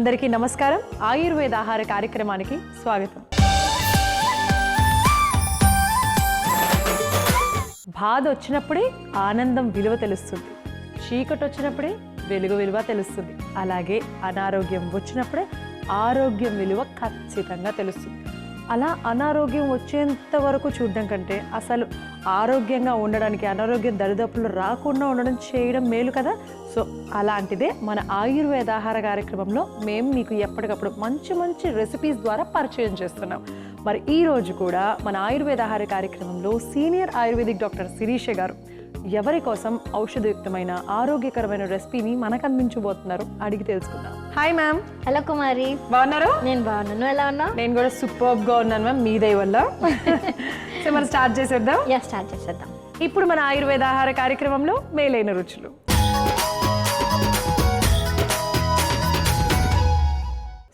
అందరికీ నమస్కారం. ఆయుర్వేద ఆహార కార్యక్రమానికి స్వాగతం. బాధ వచ్చినప్పుడే ఆనందం విలువ తెలుస్తుంది, చీకటి వచ్చినప్పుడే వెలుగు విలువ తెలుస్తుంది, అలాగే అనారోగ్యం వచ్చినప్పుడే ఆరోగ్యం విలువ ఖచ్చితంగా తెలుస్తుంది. అలా అనారోగ్యం వచ్చేంత వరకు చూడడం కంటే అసలు ఆరోగ్యంగా ఉండడానికి, అనారోగ్యం దరిదాపులు రాకుండా ఉండడం చేయడం మేలు కదా. సో అలాంటిదే మన ఆయుర్వేద ఆహార కార్యక్రమంలో మేము మీకు ఎప్పటికప్పుడు మంచి మంచి రెసిపీస్ ద్వారా పరిచయం చేస్తున్నాం. మరి ఈరోజు కూడా మన ఆయుర్వేద ఆహార కార్యక్రమంలో సీనియర్ ఆయుర్వేదిక్ డాక్టర్ శిరీష గారు ఎవరి కోసం ఔషధయుక్తమైన ఆరోగ్యకరమైన రెసిపీని మనకు అందించబోతున్నారు, అడిగి తెలుసుకుందాం. Hi ma'am. హలో కుమారి, బాగున్నారు? నేను బాగున్నాను, నువ్వు ఎలా ఉన్నావు? నేను కూడా సూపర్బ్ గా ఉన్నాను మ్యామ్, మీ దయ వల్ల. సో మనం స్టార్ట్ చేసేద్దాం. స్టార్ట్ చేసేద్దాం. ఇప్పుడు మన ఆయుర్వేద ఆహార కార్యక్రమంలో మేలైన రుచులు.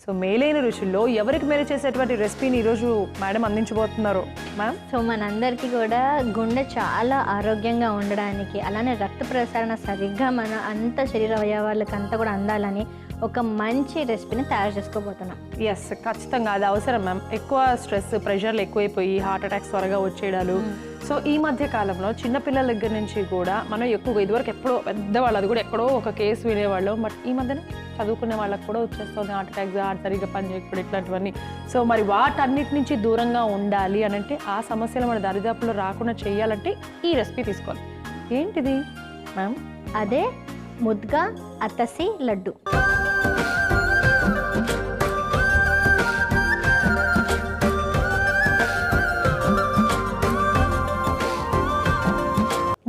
సో మేలైన రుచుల్లో ఎవరికి మేలు చేసేటువంటి రెసిపీని ఈరోజు మేడం అందించబోతున్నారు మ్యామ్? సో మనందరికీ కూడా గుండె చాలా ఆరోగ్యంగా ఉండడానికి, అలానే రక్త ప్రసరణ సరిగ్గా మన అంత శరీర అవయవాలకు అంతా కూడా అందాలని ఒక మంచి రెసిపీని తయారు చేసుకోబోతున్నాం. ఎస్, ఖచ్చితంగా అది అవసరం మ్యామ్. ఎక్కువ స్ట్రెస్, ప్రెషర్లు ఎక్కువైపోయి హార్ట్ అటాక్స్ త్వరగా వచ్చేయడాలు. సో ఈ మధ్య కాలంలో చిన్నపిల్లల దగ్గర నుంచి కూడా మనం ఎక్కువగా, ఇదివరకు ఎప్పుడో పెద్దవాళ్ళు, అది కూడా ఎక్కడో ఒక కేసు వినేవాళ్ళం, బట్ ఈ మధ్యన చదువుకునే వాళ్ళకి కూడా వచ్చేస్తుంది హార్ట్ అటాక్స్, హార్ట్ సరిగ్గా పనిచేయకపోవడం, ఇట్లాంటివన్నీ. సో మరి వాటన్నిటి నుంచి దూరంగా ఉండాలి అని అంటే, ఆ సమస్యలు మన దరిదాపులో రాకుండా చేయాలంటే ఈ రెసిపీ తీసుకోవాలి. ఏంటిది మ్యామ్? అదే ముద్గా అతసి లడ్డు.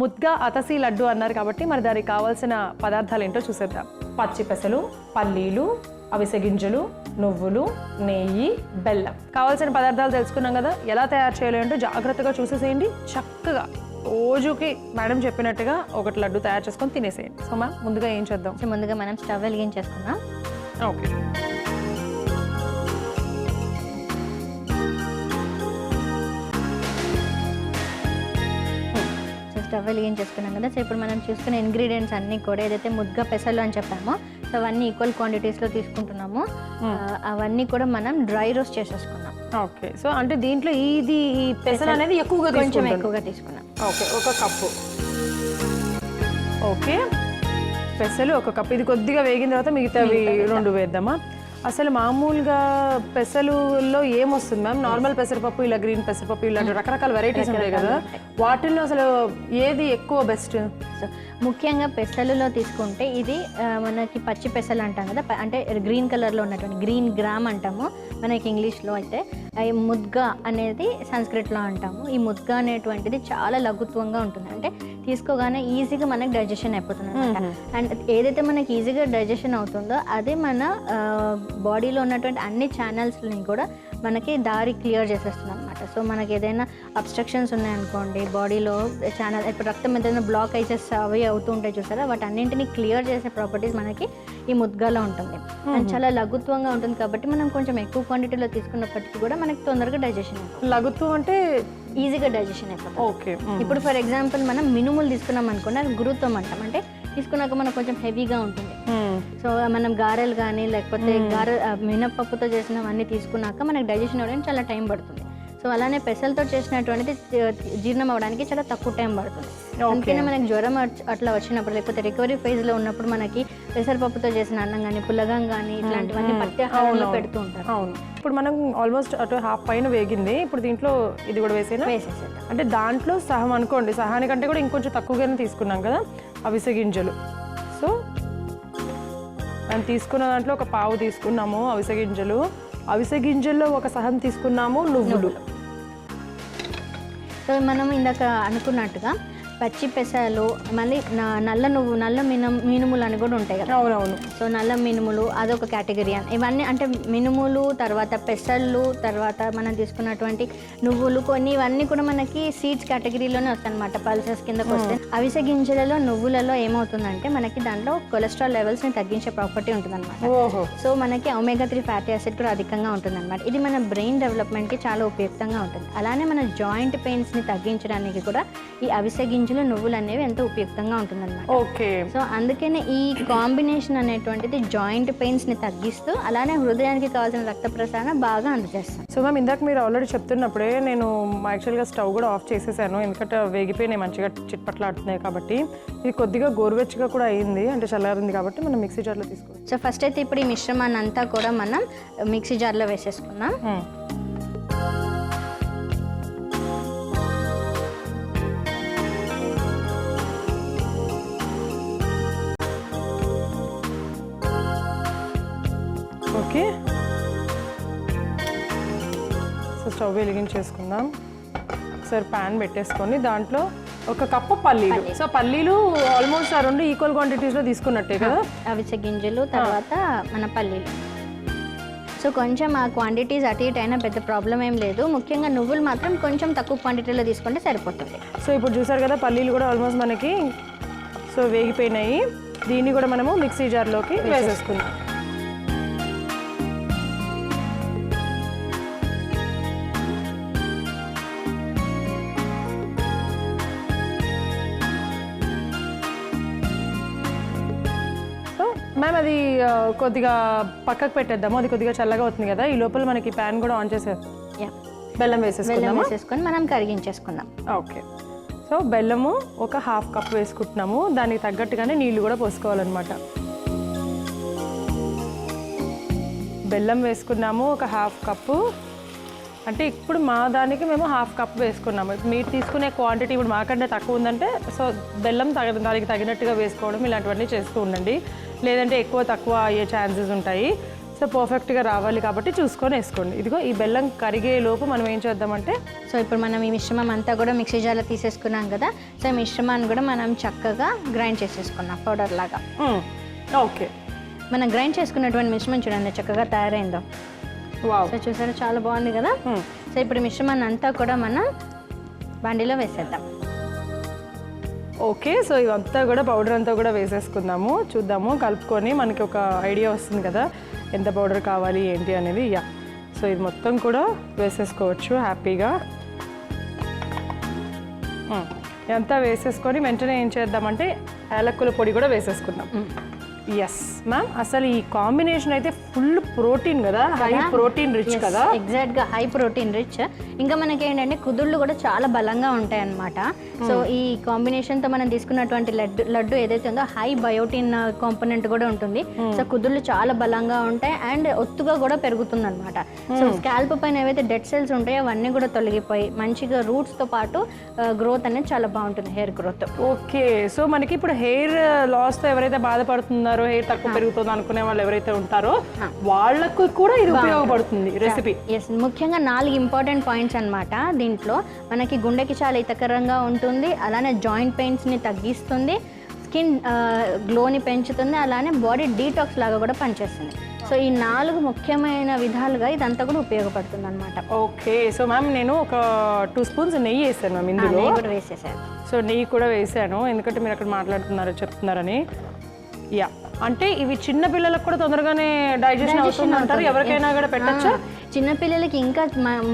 ముద్గా అతసి లడ్డు అన్నారు కాబట్టి మరి దానికి కావాల్సిన పదార్థాలు ఏంటో చూసేద్దాం. పచ్చి పెసలు, పల్లీలు, అవిసె గింజలు, నువ్వులు, నెయ్యి, బెల్లం. కావాల్సిన పదార్థాలు తెలుసుకున్నాం కదా. ఎలా తయారు చేయాలి అంటే జాగ్రత్తగా చూసేసేయండి. చక్కగా రోజుకి మేడం చెప్పినట్టుగా ఒకటి లడ్డు తయారు చేసుకొని తినేసేయండి. సో మ్యామ్ ముందుగా ఏం చేద్దాం? సో ముందుగా మనం స్టవ్ వెలిగించేసుకుందాం. ఓకే. స్టవ్ వెలిగించేసుకున్నాం కదా. సో ఇప్పుడు మనం చూసుకునే ఇంగ్రీడియంట్స్ అన్నీ కూడా ఏదైతే ముద్గా పెసలు అని చెప్పామో, సో అవన్నీ ఈక్వల్ క్వాంటిటీస్లో తీసుకుంటున్నాము. అవన్నీ కూడా మనం డ్రై రోస్ట్ చేసేసుకున్నాం. ఓకే. సో అంటే దీంట్లో ఈ పెసలు అనేది కొంచెం ఎక్కువగా తీసుకున్నాం. ఓకే, ఒక కప్పు. ఓకే, పెసలు ఒక కప్పు. ఇది కొద్దిగా వేగిన తర్వాత మిగతావి రెండు వేద్దామా? అసలు మామూలుగా పెసలులో ఏమొస్తుంది మ్యామ్? నార్మల్ పెసరపప్పు, ఇలా గ్రీన్ పెసరపప్పు, ఇలాంటి రకరకాల వెరైటీస్ ఉంటాయి కదా, వాటిల్లో అసలు ఏది ఎక్కువ బెస్ట్? సో ముఖ్యంగా పెసలులో తీసుకుంటే ఇది మనకి పచ్చి పెసలు అంటాం కదా, అంటే గ్రీన్ కలర్లో ఉన్నటువంటి గ్రీన్ గ్రామ్ అంటాము మనకి ఇంగ్లీష్లో. అయితే ముద్గా అనేది సంస్కృతిలో అంటాము. ఈ ముద్గా అనేటువంటిది చాలా లఘుత్వంగా ఉంటుంది, అంటే తీసుకోగానే ఈజీగా మనకి డైజెషన్ అయిపోతుంది అనమాట. అండ్ ఏదైతే మనకి ఈజీగా డైజెషన్ అవుతుందో అదే మన బాడీలో ఉన్నటువంటి అన్ని ఛానల్స్ని కూడా మనకి దారి క్లియర్ చేసేస్తుంది అనమాట. సో మనకి ఏదైనా అబ్స్ట్రక్షన్స్ ఉన్నాయనుకోండి బాడీలో ఛానల్, ఇప్పుడు రక్తం ఏదైనా బ్లాక్ అయిసెస్ అవి అవుతూ ఉంటాయి చూసారా, వాటన్నింటినీ క్లియర్ చేసే ప్రాపర్టీస్ మనకి ఈ ముద్గాలో ఉంటుంది. అండ్ చాలా లఘుత్వంగా ఉంటుంది కాబట్టి మనం కొంచెం ఎక్కువ క్వాంటిటీలో తీసుకున్నప్పటికీ కూడా మనకి తొందరగా డైజెషన్ అయిపోతుంది. లఘుత్వం అంటే ఈజీగా డైజెషన్ అయిపోతుంది. ఓకే. ఇప్పుడు ఫర్ ఎగ్జాంపుల్ మనం మినుములు తీసుకున్నాం అనుకోండి, అది గురుత్వం అంటాం, అంటే తీసుకున్నాక మనకు కొంచెం హెవీగా ఉంటుంది. సో మనం గారెలు కానీ లేకపోతే మినపప్పుతో చేసినవన్నీ తీసుకున్నాక మనకి డైజెషన్ అవ్వడానికి చాలా టైం పడుతుంది. సో అలానే పెసలతో చేసినటువంటిది జీర్ణం అవ్వడానికి చాలా తక్కువ టైం పడుతుంది. అందుకనే మనకి జ్వరం అట్లా వచ్చినప్పుడు లేకపోతే రికవరీ ఫేజ్లో ఉన్నప్పుడు మనకి పెసరపప్పుతో చేసిన అన్నం కానీ పుల్లగం కానీ ఇట్లాంటివన్నీ పత్యాహారంలో పెడుతూ ఉంటారు. అవును. ఇప్పుడు మనం ఆల్మోస్ట్ అటు హాఫ్ పైన వేగింది. ఇప్పుడు దీంట్లో ఇది కూడా వేసేసేద్దాం. అంటే దాంట్లో సహం అనుకోండి, సహానికంటే కూడా ఇంకొంచెం తక్కువగానే తీసుకున్నాం కదా అవిసె గింజలు. సో మనం తీసుకున్న దాంట్లో ఒక పావు తీసుకున్నాము అవిసె గింజలు. అవిసె గింజల్లో ఒక సహం తీసుకున్నాము నువ్వులు. సో మనం ఇందాక అనుకున్నట్టుగా పచ్చి పెసలు, మళ్ళీ నల్ల మినుములు అని కూడా ఉంటాయి కదా. అవునవును. సో నల్ల మినుములు అదొక కేటగిరీ. ఇవన్నీ అంటే మినుములు, తర్వాత పెసళ్ళు, తర్వాత మనం తీసుకున్నటువంటి నువ్వులు, కొన్ని ఇవన్నీ కూడా మనకి సీడ్స్ కేటగిరీలోనే వస్తాయి అనమాట, పల్సెస్ కిందకి వస్తాయి. అవిసె గింజలలో, నువ్వులలో ఏమవుతుందంటే మనకి దాంట్లో కొలెస్ట్రాల్ లెవెల్స్ని తగ్గించే ప్రాపర్టీ ఉంటుంది అనమాట. సో మనకి ఒమేగా 3 ఫ్యాటీ యాసిడ్ కూడా అధికంగా ఉంటుంది అనమాట. ఇది మన బ్రెయిన్ డెవలప్మెంట్కి చాలా ఉపయుక్తంగా ఉంటుంది. అలానే మన జాయింట్ పెయిన్స్ని తగ్గించడానికి కూడా ఈ అవిసె గింజ గింజలు నువ్వులు అనేవి ఎంతో ఉపయుక్తంగా ఉంటుందన్నమాట. ఓకే. సో అందుకనే ఈ కాంబినేషన్ అనేటువంటిది జాయింట్ పెయిన్స్ని తగ్గిస్తూ అలానే హృదయానికి కావాల్సిన రక్త ప్రసరణ బాగా అందజేస్తుంది. సో మ్యామ్ ఇందాక మీరు ఆల్రెడీ చెప్తున్నప్పుడే నేను యాక్చువల్గా స్టవ్ కూడా ఆఫ్ చేసేసాను, ఎందుకంటే వేగిపోయినాయి మంచిగా చిట్పట్లాడుతున్నాయి కాబట్టి. ఇది కొద్దిగా గోరువెచ్చగా కూడా అయింది, అంటే చల్లారింది కాబట్టి మనం మిక్సీ జార్లో తీసుకోవాలి. సో ఫస్ట్ అయితే ఇప్పుడు ఈ మిశ్రమాన్ని అంతా కూడా మనం మిక్సీ జార్లో వేసేసుకున్నాం. ఓకే. సో స్టవ్ వెలిగించేసుకుందాం. ఒకసారి ప్యాన్ పెట్టేసుకొని దాంట్లో ఒక కప్పు పల్లీలు. సో పల్లీలు ఆల్మోస్ట్ ఆ రెండు ఈక్వల్ క్వాంటిటీస్లో తీసుకున్నట్టే కదా. అవిసె గింజలు తర్వాత మన పల్లీలు. సో కొంచెం ఆ క్వాంటిటీస్ అటు ఇటు అయినా పెద్ద ప్రాబ్లం ఏం లేదు. ముఖ్యంగా నువ్వులు మాత్రం కొంచెం తక్కువ క్వాంటిటీలో తీసుకుంటే సరిపోతుంది. సో ఇప్పుడు చూసారు కదా పల్లీలు కూడా ఆల్మోస్ట్ మనకి సో వేగిపోయినాయి. దీన్ని కూడా మనము మిక్సీ జార్లోకి వేసేసుకుందాం. మ్యామ్ అది కొద్దిగా పక్కకు పెట్టేద్దాము, అది కొద్దిగా చల్లగా అవుతుంది కదా. ఈ లోపల మనకి ప్యాన్ కూడా ఆన్ చేసేద్దాం. బెల్లం వేసేసుకొని మనం కరిగించేసుకుందాం. ఓకే. సో బెల్లము ఒక 1/2 కప్ వేసుకుంటున్నాము, దానికి తగ్గట్టుగానే నీళ్ళు కూడా పోసుకోవాలన్నమాట. బెల్లం వేసుకున్నాము ఒక 1/2 కప్పు, అంటే ఇప్పుడు మా దానికి మేము 1/2 కప్ వేసుకున్నాము. మీరు తీసుకునే క్వాంటిటీ ఇప్పుడు మాకంటే తక్కువ ఉందంటే సో బెల్లం దానికి తగినట్టుగా వేసుకోవడం ఇలాంటివన్నీ చేస్తూ ఉండండి, లేదంటే ఎక్కువ తక్కువ అయ్యే ఛాన్సెస్ ఉంటాయి. సో పర్ఫెక్ట్గా రావాలి కాబట్టి చూసుకొని వేసుకోండి. ఇదిగో ఈ బెల్లం కరిగే లోపు మనం ఏం చేద్దామంటే, సో ఇప్పుడు మనం ఈ మిశ్రమం అంతా కూడా మిక్సీ జార్లో తీసేసుకున్నాం కదా. సో ఈ మిశ్రమాన్ని కూడా మనం చక్కగా గ్రైండ్ చేసేసుకున్నాం పౌడర్ లాగా. ఓకే. మనం గ్రైండ్ చేసుకున్నటువంటి మిశ్రమం చూడండి చక్కగా తయారైందో. సో చూసారా చాలా బాగుంది కదా. సో ఇప్పుడు మిశ్రమాన్ని అంతా కూడా మనం బండిలో వేసేద్దాం. ఓకే. సో ఇవంతా కూడా పౌడర్ అంతా కూడా వేసేసుకుందాము. చూద్దాము కలుపుకొని మనకి ఒక ఐడియా వస్తుంది కదా ఎంత పౌడర్ కావాలి ఏంటి అనేది. సో ఇది మొత్తం కూడా వేసేసుకోవచ్చు హ్యాపీగా. ఇదంతా వేసేసుకొని వెంటనే ఏం చేద్దామంటే యాలక్కుల పొడి కూడా వేసేసుకుందాం. ఎస్ మ్యామ్, అసలు ఈ కాంబినేషన్ అయితే ఫుల్ ప్రోటీన్ కదా, హై ప్రోటీన్ రిచ్ కదా. ఎగ్జాక్ట్గా హై ప్రోటీన్ రిచ్. ఇంకా మనకి ఏంటంటే కుదుళ్ళు కూడా చాలా బలంగా ఉంటాయి అన్నమాట. సో ఈ కాంబినేషన్తో మనం తీసుకున్నటువంటి లడ్డు ఏదైతే ఉందో హై బయోటిన్ కాంపోనెంట్ కూడా ఉంటుంది. సో కుదుళ్ళు చాలా బలంగా ఉంటాయి అండ్ ఒత్తుగా కూడా పెరుగుతుంది అనమాట. సో స్కాల్ప్ పైన ఏవైతే డెడ్ సెల్స్ ఉంటాయో అవన్నీ కూడా తొలగిపోయి మంచిగా రూట్స్తో పాటు గ్రోత్ అనేది చాలా బాగుంటుంది, హెయిర్ గ్రోత్. ఓకే. సో మనకి ఇప్పుడు హెయిర్ లాస్తో ఎవరైతే బాధపడుతున్నారో, హెయిర్ తక్కువ పెరుగుతుంది అనుకునే వాళ్ళు ఎవరైతే ఉంటారో వాళ్ళకు కూడా ఇది ఉపయోగపడుతుంది రెసిపీ. ఎస్, ముఖ్యంగా 4 ఇంపార్టెంట్ పాయింట్స్ అన్నమాట దీంట్లో. మనకి గుండెకి చాలా హితకరంగా ఉంటుంది, అలానే జాయింట్ పెయిన్స్ని తగ్గిస్తుంది, స్కిన్ గ్లోని పెంచుతుంది, అలానే బాడీ డీటాక్స్ లాగా కూడా పనిచేస్తుంది. సో ఈ 4 ముఖ్యమైన విధాలుగా ఇదంతా కూడా ఉపయోగపడుతుంది అనమాట. ఓకే. సో మ్యామ్ నేను ఒక 2 స్పూన్స్ నెయ్యి వేసాను మ్యామ్ ఇందులో. కూడా వేసేసాను. సో నెయ్యి కూడా వేసాను ఎందుకంటే మీరు అక్కడ చెప్తున్నారని. అంటే ఇవి చిన్న పిల్లలకు కూడా తొందరగానే డైజెషన్ అవుతుంది అంటారు, ఎవరికైనా కూడా పెట్టచ్చా? చిన్నపిల్లలకి ఇంకా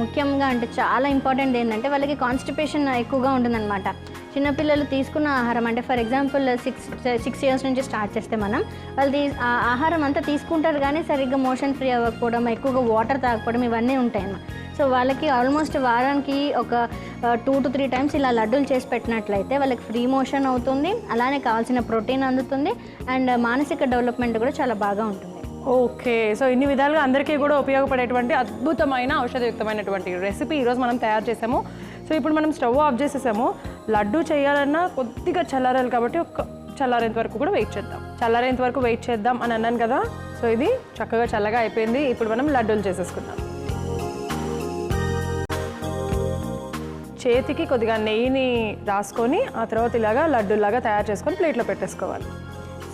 ముఖ్యంగా అంటే చాలా ఇంపార్టెంట్ ఏంటంటే వాళ్ళకి కాన్స్టిపేషన్ ఎక్కువగా ఉంటుందన్నమాట. చిన్నపిల్లలు తీసుకున్న ఆహారం అంటే ఫర్ ఎగ్జాంపుల్ 6 ఇయర్స్ నుంచి స్టార్ట్ చేస్తే మనం వాళ్ళు ఆహారం అంతా తీసుకుంటారు కానీ సరిగ్గా మోషన్ ఫ్రీ అవ్వకపోవడం, ఎక్కువగా వాటర్ తాగకపోవడం ఇవన్నీ ఉంటాయి అన్నమాట. సో వాళ్ళకి ఆల్మోస్ట్ వారానికి ఒక 2 to 3 టైమ్స్ ఇలా లడ్డూలు చేసి పెట్టినట్లయితే వాళ్ళకి ఫ్రీ మోషన్ అవుతుంది, అలానే కావాల్సిన ప్రోటీన్ అందుతుంది అండ్ మానసిక డెవలప్మెంట్ కూడా చాలా బాగా ఉంటుంది. ఓకే. సో ఇన్ని విధాలుగా అందరికీ కూడా ఉపయోగపడేటువంటి అద్భుతమైన ఔషధయుక్తమైనటువంటి రెసిపీ ఈరోజు మనం తయారు చేసాము. సో ఇప్పుడు మనం స్టవ్ ఆఫ్ చేసేసాము. లడ్డు చేయాలన్నా కొద్దిగా చల్లారాలి కాబట్టి ఒక చల్లారేంత వరకు కూడా వెయిట్ చేద్దాం. చల్లారేంత వరకు వెయిట్ చేద్దాం అని అన్నాను కదా. సో ఇది చక్కగా చల్లగా అయిపోయింది. ఇప్పుడు మనం లడ్డూలు చేసేసుకుందాం. చేతికి కొద్దిగా నెయ్యిని రాసుకొని ఆ తర్వాత ఇలాగా లడ్డూలాగా తయారు చేసుకొని ప్లేట్లో పెట్టేసుకోవాలి.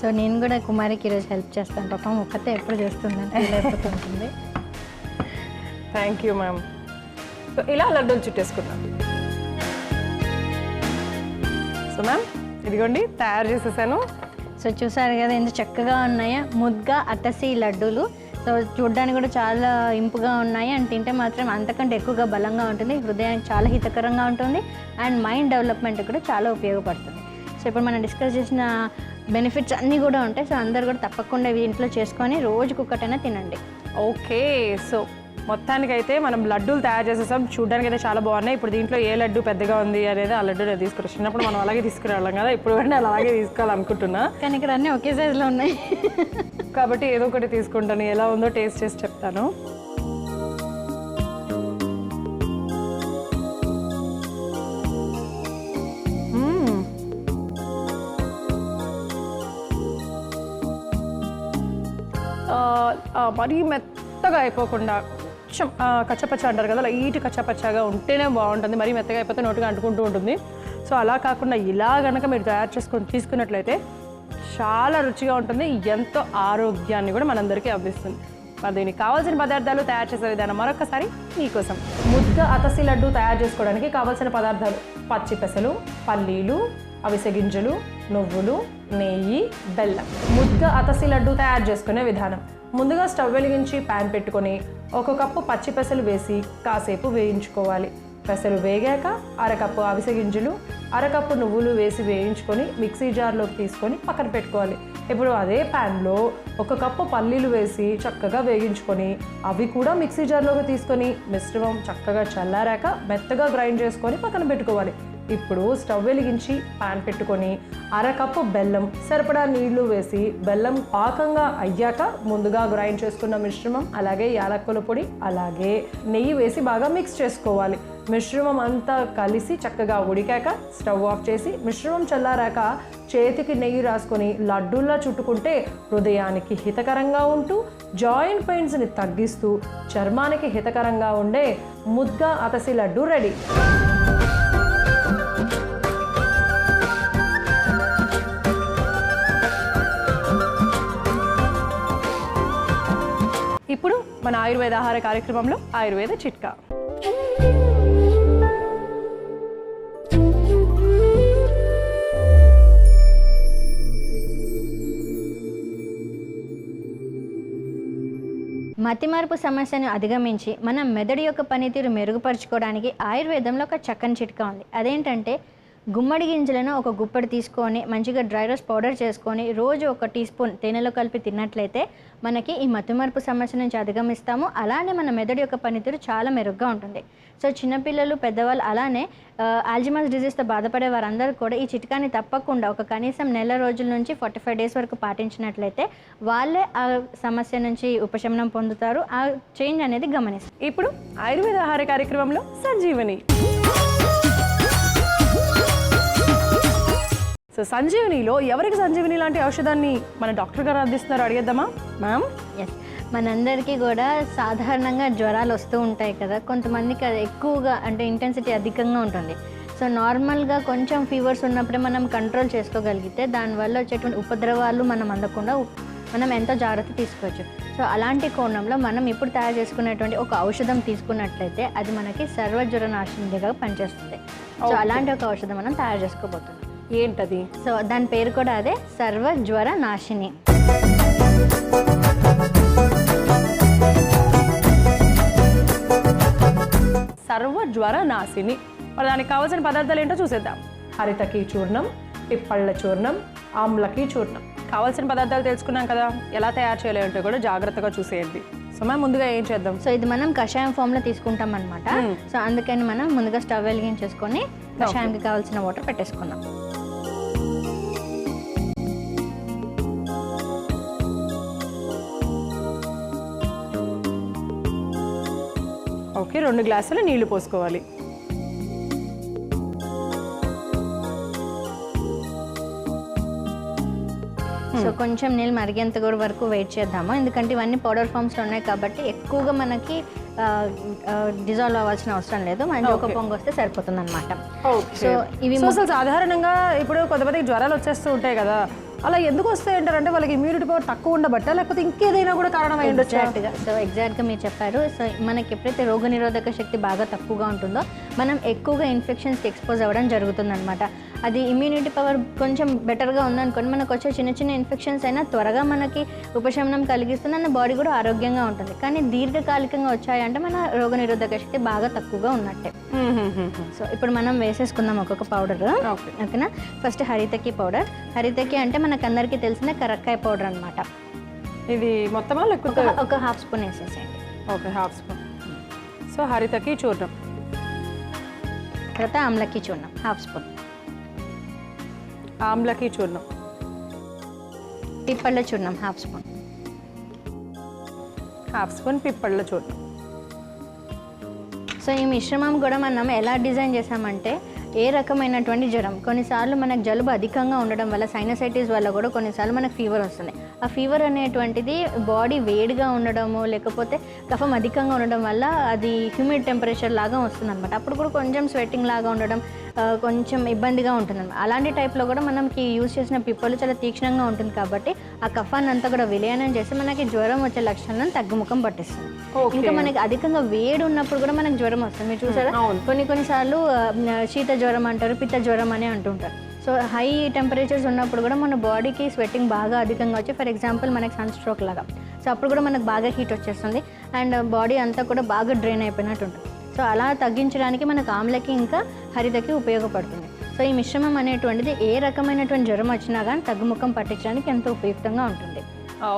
సో నేను కూడా కుమారికి ఈరోజు హెల్ప్ చేస్తాను, పాపం ఒక్కతే ఎప్పుడు చేస్తుందంటే ఉంటుంది. Thank you ma'am. సో ఇలా లడ్డూలు చుట్టేసుకుందాం. సో మ్యామ్ ఇదిగోండి తయారు చేసేసాను. సో చూసారు కదా ఎంత చక్కగా ఉన్నాయో ముద్గా అతసి లడ్డూలు. సో సో చూడడానికి కూడా చాలా ఇంపుగా ఉన్నాయి అండ్ తింటే మాత్రం అంతకంటే ఎక్కువగా బలంగా ఉంటుంది, హృదయానికి చాలా హితకరంగా ఉంటుంది అండ్ మైండ్ డెవలప్మెంట్ కూడా చాలా ఉపయోగపడుతుంది. సో ఇప్పుడు మనం డిస్కస్ చేసిన బెనిఫిట్స్ అన్నీ కూడా ఉంటాయి. సో అందరు కూడా తప్పకుండా ఇవి ఇంట్లో చేసుకొని రోజుకు ఒక్కటైనా తినండి. ఓకే, సో మొత్తానికైతే మనం లడ్డూలు తయారు చేసేసాం. చూడడానికి అయితే చాలా బాగున్నాయి. ఇప్పుడు దీంట్లో ఏ లడ్డు పెద్దగా ఉంది అనేది ఆ లడ్డు నేను తీసుకురా. చిన్నప్పుడు మనం అలాగే తీసుకురాళ్ళం కదా, ఇప్పుడు కూడా నేను అలాగే తీసుకోవాలనుకుంటున్నా. కానీ ఇక్కడ అన్నీ ఒకే సైజులో ఉన్నాయి కాబట్టి ఏదో ఒకటి తీసుకుంటాను, ఎలా ఉందో టేస్ట్ చేసి చెప్తాను. మరీ మెత్తగా అయిపోకుండా కొంచెం కచ్చపచ్చ అంటారు కదా, లైట్ కచ్చపచ్చగా ఉంటేనే బాగుంటుంది. మరీ మెత్తగా అయిపోతే నోటిగా అంటుకుంటూ ఉంటుంది. సో అలా కాకుండా ఇలా కనుక మీరు తయారు చేసుకొని తీసుకున్నట్లయితే చాలా రుచిగా ఉంటుంది, ఎంతో ఆరోగ్యాన్ని కూడా మనందరికీ అందిస్తుంది. మరి దీనికి కావాల్సిన పదార్థాలు, తయారు చేసే విధానం మరొకసారి మీకోసం. ముద్ద అతసి లడ్డు తయారు చేసుకోవడానికి కావాల్సిన పదార్థాలు: పచ్చి పెసలు, పల్లీలు, అవిసె గింజలు, నువ్వులు, నెయ్యి, బెల్లం. ముద్ద అతసి లడ్డు తయారు చేసుకునే విధానం: ముందుగా స్టవ్ వెలిగించి ప్యాన్ పెట్టుకొని 1 కప్పు పచ్చి పెసలు వేసి కాసేపు వేయించుకోవాలి. పెసలు వేగాక అరకప్పు అవిసె గింజలు, అరకప్పు నువ్వులు వేసి వేయించుకొని మిక్సీ జార్లోకి తీసుకొని పక్కన పెట్టుకోవాలి. ఇప్పుడు అదే ప్యాన్లో 1 కప్పు పల్లీలు వేసి చక్కగా వేగించుకొని అవి కూడా మిక్సీ జార్లోకి తీసుకొని మిశ్రమం చక్కగా చల్లారాక మెత్తగా గ్రైండ్ చేసుకొని పక్కన పెట్టుకోవాలి. ఇప్పుడు స్టవ్ వెలిగించి ప్యాన్ పెట్టుకొని అరకప్పు బెల్లం, సరిపడా నీళ్లు వేసి బెల్లం పాకంగా అయ్యాక ముందుగా గ్రైండ్ చేసుకున్న మిశ్రమం, అలాగే యాలక్కుల పొడి, అలాగే నెయ్యి వేసి బాగా మిక్స్ చేసుకోవాలి. మిశ్రమం అంతా కలిసి చక్కగా ఉడికాక స్టవ్ ఆఫ్ చేసి మిశ్రమం చల్లారాక చేతికి నెయ్యి రాసుకొని లడ్డూల్లా చుట్టుకుంటే హృదయానికి హితకరంగా ఉంటూ జాయింట్ పెయిన్స్ని తగ్గిస్తూ చర్మానికి హితకరంగా ఉండే ముద్ద అతసి లడ్డు రెడీ. ఇప్పుడు మన ఆయుర్వేద ఆహార కార్యక్రమంలో ఆయుర్వేద చిట్కా. మతిమరుపు సమస్యను అధిగమించి మన మెదడు యొక్క పనితీరు మెరుగుపరుచుకోవడానికి ఆయుర్వేదంలో ఒక చక్కని చిట్కా ఉంది. అదేంటంటే గుమ్మడి గింజలను ఒక గుప్పెడు తీసుకొని మంచిగా డ్రై రోస్ట్ పౌడర్ చేసుకొని రోజు 1 టీ స్పూన్ తేనెలో కలిపి తిన్నట్లయితే మనకి ఈ మతిమరుపు సమస్య నుంచి అధిగమిస్తాము. అలానే మన మెదడు యొక్క పనితీరు చాలా మెరుగ్గా ఉంటుంది. సో చిన్నపిల్లలు, పెద్దవాళ్ళు, అలానే ఆల్జిమర్స్ డిజీజ్తో బాధపడే వారందరూ కూడా ఈ చిట్కాని తప్పకుండా ఒక కనీసం నెల రోజుల నుంచి 45 డేస్ వరకు పాటించినట్లయితే వాళ్ళే ఆ సమస్య నుంచి ఉపశమనం పొందుతారు. ఆ చేంజ్ అనేది గమనిస్తారు. ఇప్పుడు ఆయుర్వేద ఆహార కార్యక్రమంలో సంజీవని. సో సంజీవనిలో ఎవరికి సంజీవని లాంటి ఔషధాన్ని మన డాక్టర్ గారు అందిస్తున్నారు అడిగేద్దామా మ్యామ్? ఎస్, మనందరికీ కూడా సాధారణంగా జ్వరాలు వస్తూ ఉంటాయి కదా, కొంతమందికి అది ఎక్కువగా అంటే ఇంటెన్సిటీ అధికంగా ఉంటుంది. సో నార్మల్గా కొంచెం ఫీవర్స్ ఉన్నప్పుడే మనం కంట్రోల్ చేసుకోగలిగితే దానివల్ల వచ్చేటువంటి ఉపద్రవాలు మనం అందకుండా మనం ఎంతో జాగ్రత్త తీసుకోవచ్చు. సో అలాంటి కోణంలో మనం ఇప్పుడు తయారు చేసుకునేటువంటి ఒక ఔషధం తీసుకున్నట్లయితే అది మనకి సర్వజ్వర నాశినిగా పనిచేస్తుంది. సో అలాంటి ఒక ఔషధం మనం తయారు చేసుకోబోతున్నాం. ఏంటది? సో దాని పేరు కూడా అదే, సర్వజ్వర నాశిని. సర్వజ్వర నాశిని. మరి దానికి కావాల్సిన పదార్థాలు ఏంటో చూసేద్దాం. హరితకి చూర్ణం, పిప్పళ్ళ చూర్ణం, ఆమ్లకి చూర్ణం. కావాల్సిన పదార్థాలు తెలుసుకున్నాం కదా, ఎలా తయారు చేయాలంటే కూడా జాగ్రత్తగా చూసేయండి. సో మనం ముందుగా ఏం చేద్దాం? సో ఇది మనం కషాయం ఫామ్లో తీసుకుంటాం అనమాట. సో అందుకని మనం ముందుగా స్టవ్ వెలిగించేసుకొని కషాయంకి కావాల్సిన వాటర్ పెట్టేసుకున్నాం. ఓకే, 2 గ్లాసులు నీళ్లు పోసుకోవాలి. సో కొంచెం నీళ్ళు మరిగేంత కూడా వరకు వెయిట్ చేద్దాము, ఎందుకంటే ఇవన్నీ పౌడర్ ఫామ్స్లో ఉన్నాయి కాబట్టి ఎక్కువగా మనకి డిజాల్వ్ అవ్వాల్సిన అవసరం లేదు. మనకి ఒక పొంగు వస్తే సరిపోతుంది అనమాట. సో ఇవి అసలు సాధారణంగా ఇప్పుడు కొంతమందికి జ్వరాలు వచ్చేస్తూ ఉంటాయి కదా, అలా ఎందుకు వస్తాయి అంటారంటే వాళ్ళకి ఇమ్యూనిటీ పవర్ తక్కువ ఉండబట్ట లేకపోతే ఇంకేదైనా కూడా కారణం అయి ఉండొచ్చు. ఎగ్జాక్ట్గా మీరు చెప్పారు. సో మనకి ఎప్పుడైతే రోగనిరోధక శక్తి బాగా తక్కువగా ఉంటుందో మనం ఎక్కువగా ఇన్ఫెక్షన్స్కి ఎక్స్పోజ్ అవ్వడం జరుగుతుందన్నమాట. అది ఇమ్యూనిటీ పవర్ కొంచెం బెటర్గా ఉందనుకోండి, మనకు వచ్చే చిన్న చిన్న ఇన్ఫెక్షన్స్ అయినా త్వరగా మనకి ఉపశమనం కలిగిస్తుంది, మన బాడీ కూడా ఆరోగ్యంగా ఉంటుంది. కానీ దీర్ఘకాలికంగా వచ్చాయంటే మన రోగనిరోధక శక్తి బాగా తక్కువగా ఉన్నట్టే. సో ఇప్పుడు మనం వేసేసుకుందాం ఒక్కొక్క పౌడర్. ఓకేనా? First హరితకి powder. హరితకి అంటే మనకు అందరికీ తెలిసిన కరక్కాయ పౌడర్ అనమాట. ఇది మొత్తమా లేకపోతే ఒక హాఫ్ స్పూన్ వేసేసేయండి. Okay, half spoon. సో హరితకి చూర్ణం, తర్వాత ఆమ్లకి చూర్ణం హాఫ్ స్పూన్, ఆమ్లకి చూర్ణం, పిప్పళ్ళ చూర్ణం half spoon, half spoon Pippalla చూర్ణం. సో ఈ మిశ్రమం కూడా మనం ఎలా డిజైన్ చేసామంటే ఏ రకమైనటువంటి జ్వరం, కొన్నిసార్లు మనకు జలుబు అధికంగా ఉండడం వల్ల సైనసైటిస్ వల్ల కూడా కొన్నిసార్లు మనకు ఫీవర్ వస్తుంది. ఆ ఫీవర్ అనేటువంటిది బాడీ వేడిగా ఉండడము లేకపోతే కఫం అధికంగా ఉండడం వల్ల అది హ్యూమిడ్ టెంపరేచర్ లాగా వస్తుంది అనమాట. అప్పుడు కూడా కొంచెం స్వెట్టింగ్ లాగా ఉండడం కొంచెం ఇబ్బందిగా ఉంటుంది అనమాట. అలాంటి టైప్లో కూడా మనకి యూజ్ చేసిన పిప్పలు చాలా తీక్షణంగా ఉంటుంది కాబట్టి ఆ కఫాన్ని అంతా కూడా విలీనం చేసి మనకి జ్వరం వచ్చే లక్షణాలను తగ్గుముఖం పట్టిస్తుంది. ఇంకా మనకి అధికంగా వేడి ఉన్నప్పుడు కూడా మనకి జ్వరం వస్తుంది. మీరు చూసారా, కొన్నిసార్లు శీత జ్వరం అంటారు, పిత్త జ్వరం అని అంటుంటారు. సో హై టెంపరేచర్స్ ఉన్నప్పుడు కూడా మన బాడీకి స్వెట్టింగ్ బాగా అధికంగా వచ్చి, ఫర్ ఎగ్జాంపుల్ మనకి సన్ స్ట్రోక్ లాగా, సో అప్పుడు కూడా మనకు బాగా హీట్ వచ్చేస్తుంది అండ్ బాడీ అంతా కూడా బాగా డ్రైన్ అయిపోయినట్టు ఉంటుంది. సో అలా తగ్గించడానికి మనకు ఆమ్లకి ఇంకా హరితకి ఉపయోగపడుతుంది. సో ఈ మిశ్రమం అనేటువంటిది ఏ రకమైనటువంటి జ్వరం వచ్చినా కానీ తగ్గుముఖం పట్టించడానికి ఎంతో ఉపయుక్తంగా ఉంటుంది.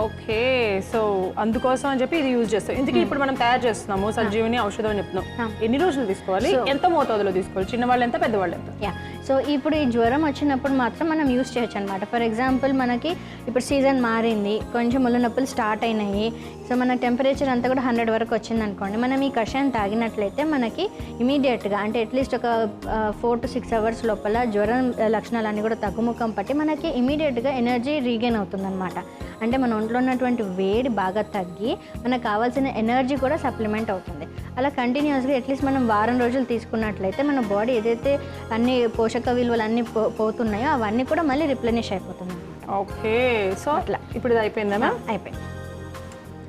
ఓకే, సో అందుకోసం అని చెప్పి ఇది యూజ్ చేస్తాం. ఇందుకే ఇప్పుడు మనం తయారు చేస్తున్నాము సంజీవిని ఔషధం అని చెప్తున్నాం. ఎన్ని రోజులు తీసుకోవాలి, ఎంత మోతాదులో తీసుకోవాలి, చిన్నవాళ్ళు ఎంత పెద్దవాళ్ళు ఎంత? సో ఇప్పుడు ఈ జ్వరం వచ్చినప్పుడు మాత్రం మనం యూస్ చేయొచ్చు అనమాట. ఫర్ ఎగ్జాంపుల్ మనకి ఇప్పుడు సీజన్ మారింది, కొంచెం ఒళ్ళు నొప్పులు స్టార్ట్ అయినాయి, సో మన టెంపరేచర్ అంతా కూడా 100 వరకు వచ్చింది అనుకోండి, మనం ఈ కషాయం తాగినట్లయితే మనకి ఇమీడియట్గా అంటే అట్లీస్ట్ ఒక 4 to 6 అవర్స్ లోపల జ్వరం లక్షణాలన్నీ కూడా తగ్గుముఖం పట్టి మనకి ఇమీడియట్గా ఎనర్జీ రీగెయిన్ అవుతుందన్నమాట. అంటే మన ఒంట్లో ఉన్నటువంటి వేడి బాగా తగ్గి మనకు కావాల్సిన ఎనర్జీ కూడా సప్లిమెంట్ అవుతుంది. అలా కంటిన్యూస్గా అట్లీస్ట్ మనం వారం రోజులు తీసుకున్నట్లయితే మన బాడీ ఏదైతే అన్ని పోషక విలువలు అన్నీ పోతున్నాయో అవన్నీ కూడా మళ్ళీ రిప్లెనిష్ అయిపోతుంది. ఓకే, సో అట్లా ఇప్పుడు ఇది అయిపోయిందా మ్యామ్? అయిపోయింది.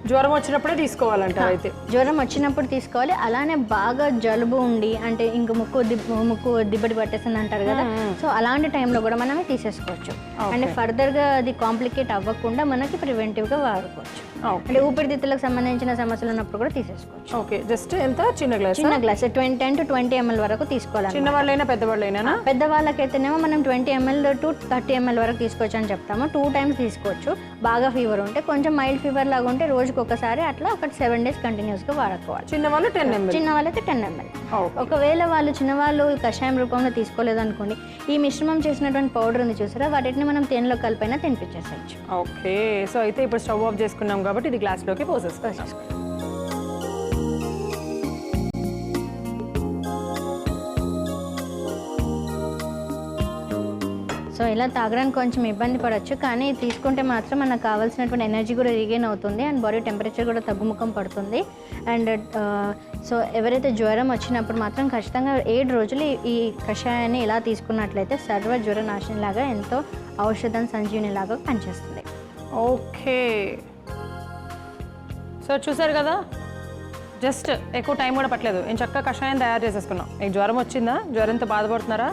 జ్వరం వచ్చినప్పుడే తీసుకోవాలంటారు అయితే? జ్వరం వచ్చినప్పుడు తీసుకోవాలి. అలానే బాగా జలుబు ఉండి అంటే ఇంక ముక్కు దిబ్బడి పట్టేసింది అంటారు కదా, సో అలాంటి టైంలో కూడా మనమే తీసేసుకోవచ్చు. అంటే ఫర్దర్గా అది కాంప్లికేట్ అవ్వకుండా మనకి ప్రివెంటివ్గా వాడుకోవచ్చు. అంటే ఊపిరితిత్తులకు సంబంధించిన సమస్యలు ఉన్నప్పుడు కూడా తీసేసుకోవచ్చు. ఓకే, జస్ట్ ఎంత? చిన్న గ్లాస్ 10 to 20 ml వరకు తీసుకోవాలి. చిన్నవాళ్ళైనా పెద్దవాళ్ళైనా? పెద్దవాళ్ళకైతేనేమో మనం 20 ml to 30 ml వరకు తీసుకోవచ్చు అని చెప్తాము. 2 times తీసుకోవచ్చు. బాగా ఫీవర్ ఉంటే, కొంచెం మైల్డ్ ఫీవర్ లాగా ఉంటే రోజుకి ఒకసారి అట్లా ఒక 7 days కంటిన్యూస్గా వాడుకోవాలి. చిన్నవాళ్ళు 10 ml? చిన్నవాళ్ళైతే 10 ml. ఒకవేళ చిన్నవాళ్ళు కషాయం రూపంలో తీసుకోలేదు అనుకోండి, ఈ మిశ్రమం చేసినటువంటి పౌడర్ ఉంది చూసారా, వాటిని మనం తేనెలో కలిపైనా తినిపించేసేయచ్చు. ఓకే, సో అయితే ఇప్పుడు స్టవ్ ఆఫ్ చేసుకున్నాం కాబట్టి ఇది గ్లాస్లోకి పోసేసుకోవచ్చు. సో ఇలా తాగడానికి కొంచెం ఇబ్బంది పడవచ్చు, కానీ తీసుకుంటే మాత్రం మనకు కావాల్సినటువంటి ఎనర్జీ కూడా రీగెయిన్ అవుతుంది అండ్ బాడీ టెంపరేచర్ కూడా తగ్గుముఖం పడుతుంది. అండ్ సో ఎవరైతే జ్వరం వచ్చినప్పుడు మాత్రం ఖచ్చితంగా 7 రోజులు ఈ కషాయాన్ని ఇలా తీసుకున్నట్లయితే సర్వ జ్వర నాశనిలాగా ఎంతో ఔషధం సంజీవినిలాగా పనిచేస్తుంది. ఓకే, సో చూసారు కదా, జస్ట్ ఎక్కువ టైం కూడా పట్టలేదు. నేను చక్కగా కషాయం తయారు చేసేసుకున్నాం. మీకు జ్వరం వచ్చిందా? జ్వరంతో బాధపడుతున్నారా?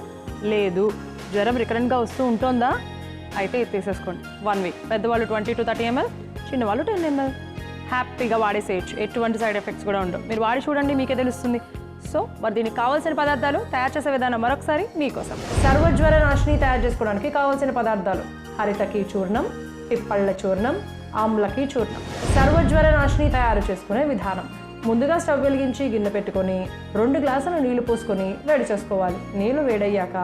లేదు. జ్వరం రికరెంట్గా వస్తూ ఉంటుందా? అయితే ఇది తీసేసుకోండి. 1 week. పెద్దవాళ్ళు 20 to 30 ml, చిన్నవాళ్ళు 10 ml. హ్యాపీగా వాడేసేయచ్చు. ఎటువంటి సైడ్ ఎఫెక్ట్స్ కూడా ఉండవు. మీరు వాడి చూడండి, మీకే తెలుస్తుంది. సో మరి దీనికి కావాల్సిన పదార్థాలు, తయారు చేసే విధానం మరొకసారి మీకోసం. సర్వజ్వర నాశిని తయారు చేసుకోవడానికి కావాల్సిన పదార్థాలు: హరితకి చూర్ణం, పిప్పళ్ళ చూర్ణం, ఆమ్లకి చూర్ణం. సర్వజ్వర నాశిని తయారు చేసుకునే విధానం: ముందుగా స్టవ్ వెలిగించి గిన్నె పెట్టుకొని 2 గ్లాసుల నీళ్లు పోసుకొని వేడి చేసుకోవాలి. నీళ్లు వేడయ్యాక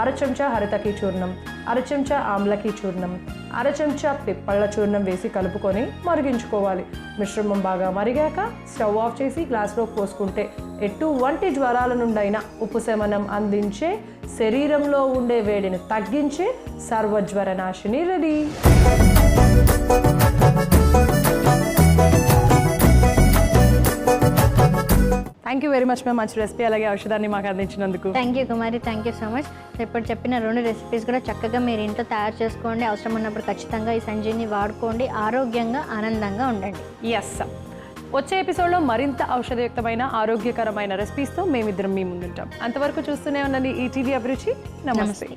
1/2 చెంచా హరితకి చూర్ణం, 1/2 చెంచా ఆమ్లకి చూర్ణం, 1/2 చెంచా పిప్పళ్ళ చూర్ణం వేసి కలుపుకొని మరిగించుకోవాలి. మిశ్రమం బాగా మరిగాక స్టవ్ ఆఫ్ చేసి గ్లాసులో పోసుకుంటే ఎటువంటి జ్వరాల నుండైనా ఉపశమనం అందించే, శరీరంలో ఉండే వేడిని తగ్గించే సర్వజ్వర నాశిని ready. Thank you very much ma'am, మంచి రెసిపీ అలాగే ఔషధాన్ని మాకు అందించినందుకు. Thank you Kumari, thank you so much. ఇప్పుడు చెప్పిన 2 రెసిపీస్ కూడా చక్కగా మీరు ఇంట్లో తయారు చేసుకోండి. అవసరం ఉన్నప్పుడు ఖచ్చితంగా ఈ సంజీవిని వాడుకోండి. ఆరోగ్యంగా ఆనందంగా ఉండండి. ఎస్, వచ్చే ఎపిసోడ్లో మరింత ఔషధయుక్తమైన ఆరోగ్యకరమైన రెసిపీస్తో మేమిద్దరం మీ ముందుంటాం. అంతవరకు చూస్తూనే ఉండండి ఈటీవీ అభిరుచి. నమస్తే.